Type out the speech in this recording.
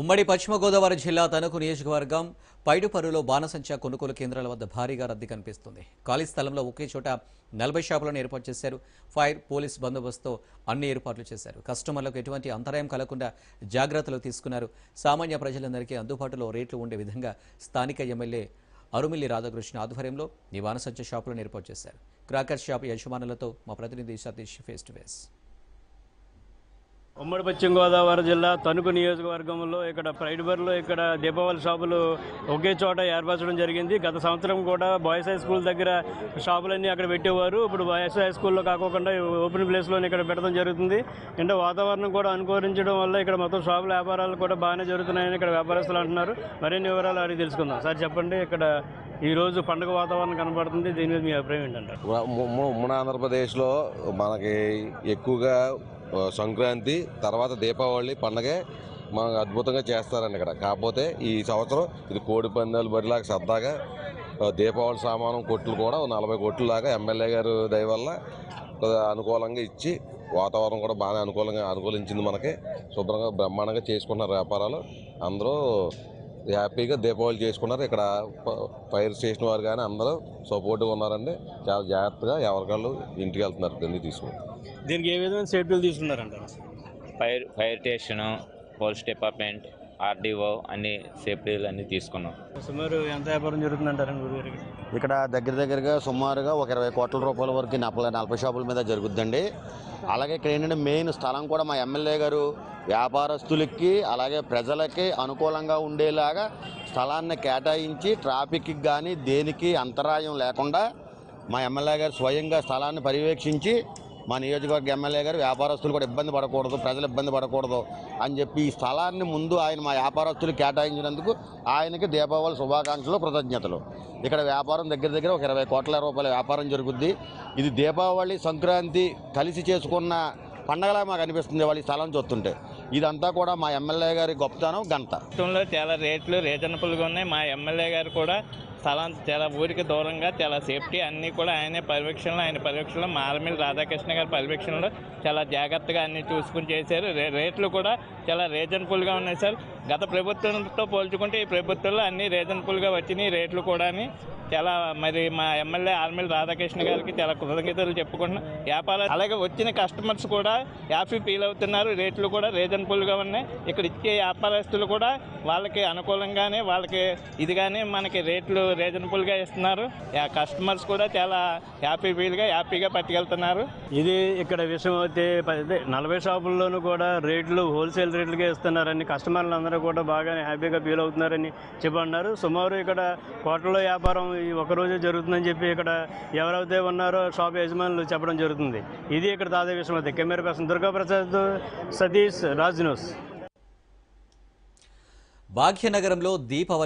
ఉమ్మడి పశ్చిమ గోదావరి జిల్లా తణుకు నియోజకవర్గం పైడుపరులో బాణసంచా కొనుగోలు కేంద్రాల వద్ద భారీగా రద్దీ కనిపిస్తుంది. ఖాళీ స్థలంలో ఒకే చోట 40 షాపులను ఏర్పాటు చేశారు. ఫైర్, పోలీస్ బందోబస్తుతో అన్ని ఏర్పాట్లు చేశారు. కస్టమర్లకు ఎటువంటి అంతరాయం కలగకుండా జాగ్రత్తలు తీసుకున్నారు. సామాన్య ప్రజలందరికీ అందుబాటులో రేట్లు ఉండే విధంగా స్థానిక ఎమ్మెల్యే అరుమిల్లి రాధాకృష్ణ ఆధ్వర్యంలో ఈ బాణసంచా షాపులను ఏర్పాటు చేశారు. క్రాకర్ షాప్ యజమానులతో మా ప్రతినిధి సతీష్ ఫేస్ టు ఫేస్. ఉమ్మడి పశ్చిమ గోదావరి జిల్లా తణుకు నియోజకవర్గంలో ఇక్కడ పైడుపరులో ఇక్కడ దీపావళి షాపులు ఒకే చోట ఏర్పరచడం జరిగింది. గత సంవత్సరం కూడా బాయ్స్ హై స్కూల్ దగ్గర షాపులన్నీ అక్కడ పెట్టేవారు. ఇప్పుడు బాయ్స్ హై స్కూల్లో కాకుండా ఓపెన్ ప్లేస్లోనే ఇక్కడ పెట్టడం జరుగుతుంది. అంటే వాతావరణం కూడా అనుకూలించడం వల్ల ఇక్కడ మొత్తం షాపుల వ్యాపారాలు కూడా బాగానే జరుగుతున్నాయని ఇక్కడ వ్యాపారస్తులు అంటున్నారు. మరిన్ని వివరాలు అడిగి తెలుసుకుందాం. సార్ చెప్పండి, ఇక్కడ ఈ రోజు పండుగ వాతావరణం కనబడుతుంది, దీని మీద మీ అభిప్రాయం ఏంటంటారు? ఉమ్మడి ఆంధ్రప్రదేశ్లో మనకి ఎక్కువగా సంక్రాంతి తర్వాత దీపావళి పండగే మనకు అద్భుతంగా చేస్తారండి ఇక్కడ. కాకపోతే ఈ సంవత్సరం ఇది కోడి పందాలు బరిలాగా సరదాగా దీపావళి సామానం కొట్లు కూడా 40 కొట్లు లాగా ఎమ్మెల్యే గారు దయ వల్ల అనుకూలంగా ఇచ్చి వాతావరణం కూడా బాగా అనుకూలించింది. మనకి శుభ్రంగా బ్రహ్మాండంగా చేసుకుంటున్నారు వ్యాపారాలు. అందరూ హ్యాపీగా దీపావళి చేసుకున్నారు. ఇక్కడ ఫైర్ స్టేషన్ వారు కానీ అందరూ సపోర్ట్గా ఉన్నారండి. చాలా జాగ్రత్తగా ఎవరికాళ్ళు ఇంటికి వెళ్తున్నారు కింద తీసుకుని. దీనికి ఏ విధమైన సేఫ్టీలు తీసుకున్నారంటారు? Fire station, police department, RDO అన్ని సేఫ్టీలు అన్నీ తీసుకున్నాం. సుమారు ఎంత వ్యాపారం జరుగుతుందంటారు? ఇక్కడ దగ్గరగా సుమారుగా ఒక 20 కోట్ల రూపాయల వరకు 40 షాపుల మీద జరుగుతుందండి. అలాగే ఇక్కడ ఏంటంటే మెయిన్ స్థలం కూడా మా ఎమ్మెల్యే గారు వ్యాపారస్తులకి అలాగే ప్రజలకి అనుకూలంగా ఉండేలాగా స్థలాన్ని కేటాయించి ట్రాఫిక్కి కానీ దేనికి అంతరాయం లేకుండా మా ఎమ్మెల్యే గారు స్వయంగా స్థలాన్ని పర్యవేక్షించి మా నియోజకవర్గ ఎమ్మెల్యే గారు వ్యాపారస్తులు కూడా ఇబ్బంది పడకూడదు, ప్రజలు ఇబ్బంది పడకూడదు అని చెప్పి ఈ స్థలాన్ని ముందు ఆయన మా వ్యాపారస్తులు కేటాయించినందుకు ఆయనకి దీపావళి శుభాకాంక్షలు, కృతజ్ఞతలు. ఇక్కడ వ్యాపారం దగ్గర ఒక 20 కోట్ల రూపాయల వ్యాపారం జరుగుద్ది. ఇది దీపావళి సంక్రాంతి కలిసి చేసుకున్న పండగలా మాకు అనిపిస్తుంది వాళ్ళ స్థలం చూస్తుంటే. ఇదంతా కూడా మా ఎమ్మెల్యే గారి గొప్పతనం, ఘనత. చాలా రేట్లు రీజనబుల్గా ఉన్నాయి. మా ఎమ్మెల్యే గారు కూడా స్థలం చాలా ఊరికి దూరంగా చాలా సేఫ్టీ అన్నీ కూడా ఆయన పర్యవేక్షణలో మా అరుమిల్లి రాధాకృష్ణ గారి పర్యవేక్షణలో చాలా జాగ్రత్తగా అన్నీ చూసుకుని చేశారు. రేట్లు కూడా చాలా రీజనబుల్గా ఉన్నాయి సార్. గత ప్రభుత్వంతో పోల్చుకుంటే ఈ ప్రభుత్వంలో అన్నీ రీజనబుల్గా వచ్చినాయి రేట్లు కూడా. చాలా మరి మా ఎమ్మెల్యే అరుమిల్లి రాధాకృష్ణ గారికి చాలా కృతజ్ఞతలు చెప్పుకుంటున్నాం. వ్యాపారం అలాగే వచ్చిన కస్టమర్స్ కూడా హ్యాపీ ఫీల్ అవుతున్నారు. రేట్లు కూడా రీజనబుల్గా ఉన్నాయి. ఇక్కడ ఇచ్చే వ్యాపారస్తులు కూడా వాళ్ళకి అనుకూలంగానే వాళ్ళకి ఇదిగానే మనకి రేట్లు రీజనబుల్గా ఇస్తున్నారు. కస్టమర్స్ కూడా చాలా హ్యాపీగా పట్టుకెళ్తున్నారు. ఇది ఇక్కడ విషయం అయితే 40 షాపుల్లోనూ కూడా రేట్లు హోల్సేల్ రేట్లుగా ఇస్తున్నారని కస్టమర్లు అందరూ కూడా బాగా హ్యాపీగా ఫీల్ అవుతున్నారని చెప్పన్నారు. సుమారు ఇక్కడ కోట్లలో వ్యాపారం ఈ ఒకరోజే జరుగుతుందని చెప్పి ఇక్కడ ఎవరైతే ఉన్నారో షాప్ యజమానులు చెప్పడం జరుగుతుంది. ఇది ఇక్కడ తాజా విషయం అయితే. Camera person Durga Prasad, Satish, Raj news. భాగ్యనగరంలో దీపావళి